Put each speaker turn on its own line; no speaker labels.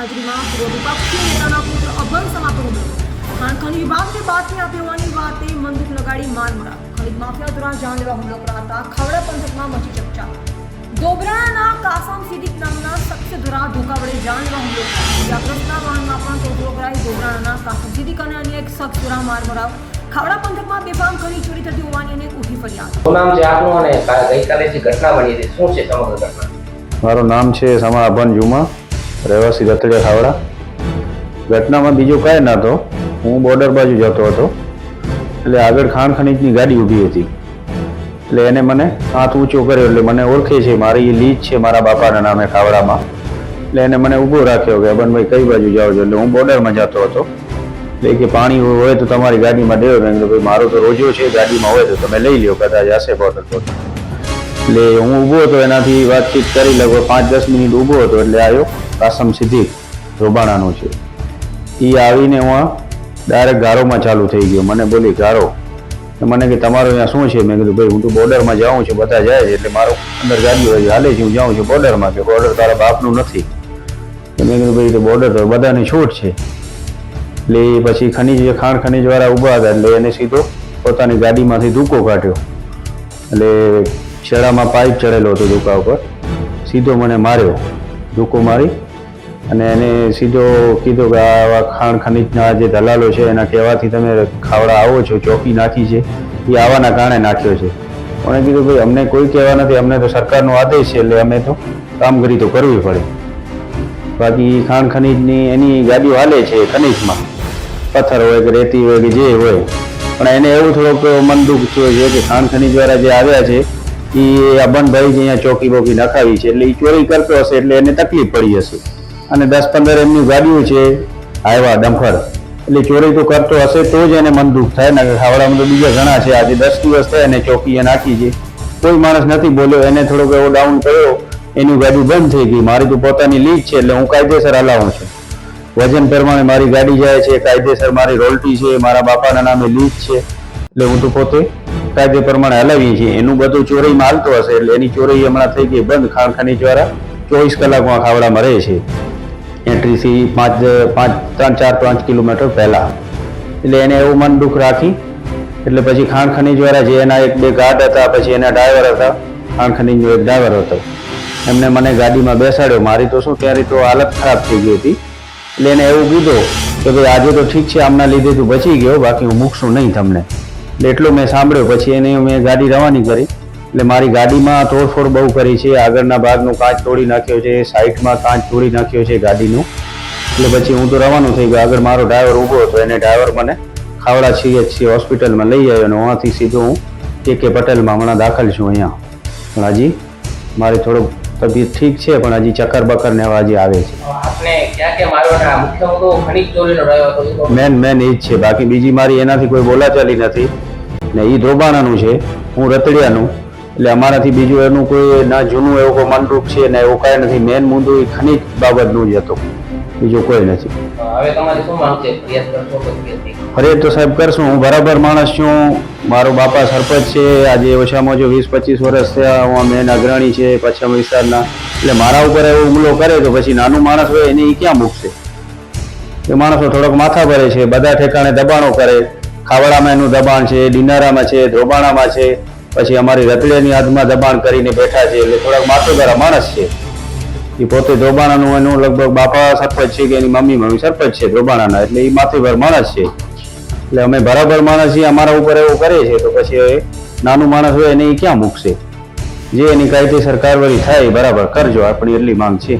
હાજરીમાં પૂર્વ વિપક્ષી નેતાના પુત્ર અભન સમાતો હતો. ખનીજ વિભાગને બાતમી આપી હોવાની વાતે બંદૂક લગાડી માર મરાયો. ખનીજ માફિયા દ્વારા જાનલેવા હુમલો કરાતા ખાવડા પંથકમાં મચી ચકચાર. દોબરાના કાસમ સિદ્દીક નામના શખ્સ દ્વારા ધોકા વડે જાનલેવા હુમલો કરાયો. ઇજાગ્રસ્તના વાહનમાં પણ તોડફોડ કરાઈ. દોબરાના કાસમ સિદ્દીક અને અન્ય એક શખ્સ દ્વારા માર મરાયો. ખાવડા પંથકમાં બેફામ ખનીજ ચોરી થતી હોવાની અનેક ઉઠી ફરિયાદ.
શું નામ છે આપનું અને ગઈકાલે જે ઘટના બની હતી શું છે સમગ્ર ઘટના?
મારું નામ છે સમા અભન જુમા, રહેવાસી રતડિયા ખાવડા. ઘટનામાં બીજું કાંઈ નહોતો. હું બોર્ડર બાજુ જતો હતો એટલે આગળ ખાણ ખનીજની ગાડી ઊભી હતી એટલે એને મને હાથ ઊંચો કર્યો એટલે મને ઓળખે છે, મારી લીજ છે મારા બાપાના નામે ખાવડામાં. એટલે એને મને ઊભો રાખ્યો કે અબનભાઈ કઈ બાજુ જાઓ છો? એટલે હું બોર્ડરમાં જતો હતો એટલે કે પાણી હોય તો તમારી ગાડીમાં દેવો. મેં કીધું ભાઈ મારો તો રોજો છે, ગાડીમાં હોય તો તમે લઈ લો, કદાચ હશે બોર્ડર પર. એટલે હું ઊભો હતો, એનાથી વાતચીત કરી લગભગ 5-10 મિનિટ ઊભો હતો એટલે આવ્યો કાસમ સિદ્દીક, રોબાણાનો છે. એ આવીને હું ડાયરેક્ટ ગારોમાં ચાલુ થઈ ગયો. મને બોલી ગારો. મને કે તમારો અહીંયા શું છે? મેં કીધું ભાઈ હું તો બોર્ડરમાં જાઉં છું, બધા જાય છે એટલે મારો અંદર ગાડીઓ હાલે છે, હું જાઉં છું બોર્ડરમાં. કે બોર્ડર તારા બાપનું નથી. મેં કીધું ભાઈ તો બોર્ડર તો બધાની છૂટ છે. એટલે પછી ખાણ ખનીજવાળા ઊભા હતા એટલે એને સીધો પોતાની ગાડીમાંથી ધૂકો કાઢ્યો. એટલે છેડામાં પાઇપ ચડેલો હતો ધૂકા ઉપર, સીધો મને માર્યો, ધૂકો મારી અને એને સીધો કીધું કે આવા ખાણ ખનીજના જે દલાલો છે એના કહેવાથી તમે ખાવડા આવો છો, ચોકી નાખી છે, એ આવાના કારણે નાખ્યો છે. મને કીધું ભાઈ અમને કોઈ કહેવા નથી, અમને તો સરકારનો આદેશ છે એટલે અમે તો કામગીરી તો કરવી પડે. બાકી ખાણ ખનીજની એની ગાડીઓ હાલે છે ખનીજમાં, પથ્થર હોય કે રેતી હોય કે જે હોય, પણ એને એવું થોડોક મન દુઃખ થયો છે કે ખાણ ખનીજવાળા જે આવ્યા છે એ અબનભાઈ જે અહીંયા ચોકી બોકી નખાવી છે એટલે એ ચોરી કરતો હશે એટલે એને તકલીફ પડી હશે. અને 10-15 એમની ગાડીઓ છે હાઈવા ડમ્ફર, એટલે ચોરી તો કરતો હશે તો જ એને મન દુઃખ થાય ને. ખાવડામાં તો બીજા ઘણા છે, આજે 10 દિવસ થયા એને ચોકીએ નાખી છે, કોઈ માણસ નથી બોલ્યો. એને થોડોક એવો ડાઉન કર્યો, એની ગાડી બંધ થઈ ગઈ. મારી તો પોતાની લીજ છે એટલે હું કાયદેસર હલાવું છું, વજન પ્રમાણે મારી ગાડી જાય છે, કાયદેસર મારી રોયલ્ટી છે, મારા બાપાના નામે લીજ છે એટલે હું તો પોતે કાયદે પ્રમાણે હલાવીએ છીએ. એનું બધું ચોરીમાં હાલતો હશે એટલે એની ચોરી હમણાં થઈ ગઈ બંધ. ખાણ ખનીજવાળા 24 કલાકમાં ખાવડામાં રહે છે, એન્ટ્રીથી 3-4-5 કિલોમીટર પહેલાં. એટલે એને એવું મન દુઃખ રાખી એટલે પછી ખાણ ખનીજવાળા જે એના 1-2 ગાર્ડ હતા, પછી એના ડ્રાઈવર હતા, ખાણ ખનીજનો એક ડ્રાઈવર હતો, એમને મને ગાડીમાં બેસાડ્યો. મારી તો શું ત્યારે તો હાલત ખરાબ થઈ ગઈ હતી એટલે એને એવું કીધું કે ભાઈ આજે તો ઠીક છે, આમના લીધે તું બચી ગયો, બાકી હું મૂકશું નહીં તમને. એટલે એટલું મેં સાંભળ્યો. પછી એને મેં ગાડી રવાની કરી એટલે મારી ગાડીમાં તોડફોડ બહુ કરી છે. આગળના ભાગનું કાચ તોડી નાખ્યો છે, સાઈડમાં કાચ તોડી નાખ્યો છે ગાડીનું. એટલે પછી હું તો રવાનું થઈ ગયો. આગળ મારો ડ્રાઈવર ઊભો હતો, એને ડ્રાઈવર મને ખાવડા CHC હોસ્પિટલમાં લઈ આવ્યો અને ત્યાંથી સીધો હું KK પટેલમાં હમણાં દાખલ છું અહીંયા. પણ હજી મારી થોડુંક તબિયત ઠીક છે પણ હજી ચક્કર બકર ને હજી આવે છે.
આપને ક્યાં ક્યાં મારવાના મુખ્ય મુદ્દો ખનીજ ચોરીનો રહ્યો હતો?
મેન એ જ છે, બાકી બીજી મારી એનાથી કોઈ બોલાચાલી નથી ને. એ ધોબાણાનું છે, હું રતડિયાનું, એટલે અમારાથી બીજું એનું કોઈ ના જૂનું એવું કોઈ મનરૂપ છે ને એવું કાંઈ નથી. મેન મુદ્દો એ ખનીજ બાબતનું જ હતો, બીજું કોઈ નથી.
હવે તમારી શું માંગ છે? ફરિયાદ કરશો કે
ફરિયાદ તો સાહેબ કરશું. હું બરાબર માણસ છું, મારો બાપા સરપંચ છે, આજે ઓછામાં ઓછો 20-25 વર્ષ થયા. હું મેન અગ્રણી છે પશ્ચિમ વિસ્તારના, એટલે મારા ઉપર એવો હુમલો કરે તો પછી નાનું માણસ હોય એને એ ક્યાં મૂકશે? એ માણસો થોડોક માથા ભરે છે, બધા ઠેકાણે દબાણો કરે. ખાવડામાં એનું દબાણ છે, દિનારામાં છે, ધ્રોબાણામાં છે, પછી અમારી રતડિયાની હાથમાં દબાણ કરીને બેઠા છે. એટલે થોડાક માથેભરા માણસ છે. એ પોતે ધ્રોબાણાનું એનું લગભગ બાપા સરપંચ છે કે એની મમ્મી સરપંચ છે ધ્રોબાણાના, એટલે એ માથેભર માણસ છે. એટલે અમે બરાબર માણસ છીએ, અમારા ઉપર એવું કરે છે તો પછી નાનું માણસ હોય એને એ ક્યાં મૂકશે? જે એની કાયદેસર કારવાઈ થાય બરાબર કરજો, આપણી એટલી માંગ છે.